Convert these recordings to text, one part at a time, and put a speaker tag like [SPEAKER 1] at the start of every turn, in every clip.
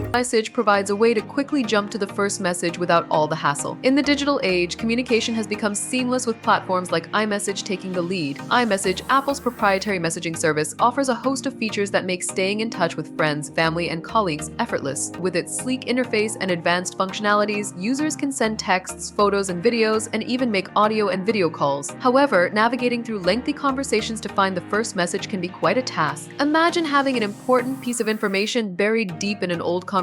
[SPEAKER 1] iMessage provides a way to quickly jump to the first message without all the hassle. In the digital age, communication has become seamless with platforms like iMessage taking the lead. iMessage, Apple's proprietary messaging service, offers a host of features that make staying in touch with friends, family, and colleagues effortless. With its sleek interface and advanced functionalities, users can send texts, photos, and videos, and even make audio and video calls. However, navigating through lengthy conversations to find the first message can be quite a task. Imagine having an important piece of information buried deep in an old conversation.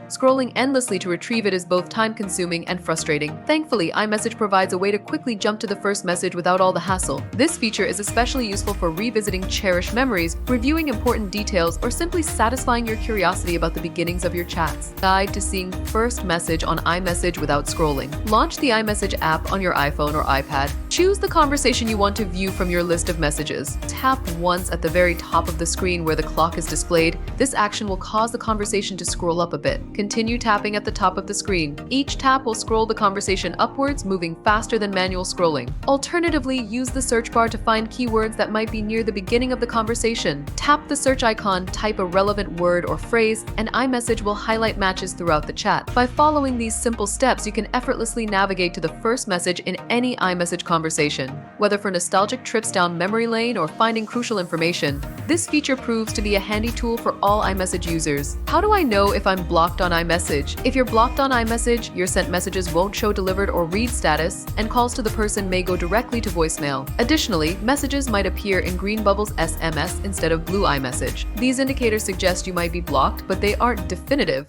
[SPEAKER 1] Scrolling endlessly to retrieve it is both time-consuming and frustrating. Thankfully, iMessage provides a way to quickly jump to the first message without all the hassle. This feature is especially useful for revisiting cherished memories, reviewing important details, or simply satisfying your curiosity about the beginnings of your chats. Guide to seeing first message on iMessage without scrolling. Launch the iMessage app on your iPhone or iPad. Choose the conversation you want to view from your list of messages. Tap once at the very top of the screen where the clock is displayed. This action will cause the conversation to scroll up a bit. Continue tapping at the top of the screen. Each tap will scroll the conversation upwards, moving faster than manual scrolling. Alternatively, use the search bar to find keywords that might be near the beginning of the conversation. Tap the search icon, type a relevant word or phrase, and iMessage will highlight matches throughout the chat. By following these simple steps, you can effortlessly navigate to the first message in any iMessage conversation. Whether for nostalgic trips down memory lane or finding crucial information, this feature proves to be a handy tool for all iMessage users. How do I know if I'm blocked on iMessage? If you're blocked on iMessage, your sent messages won't show delivered or read status, and calls to the person may go directly to voicemail. Additionally, messages might appear in green bubbles SMS instead of blue iMessage. These indicators suggest you might be blocked, but they aren't definitive.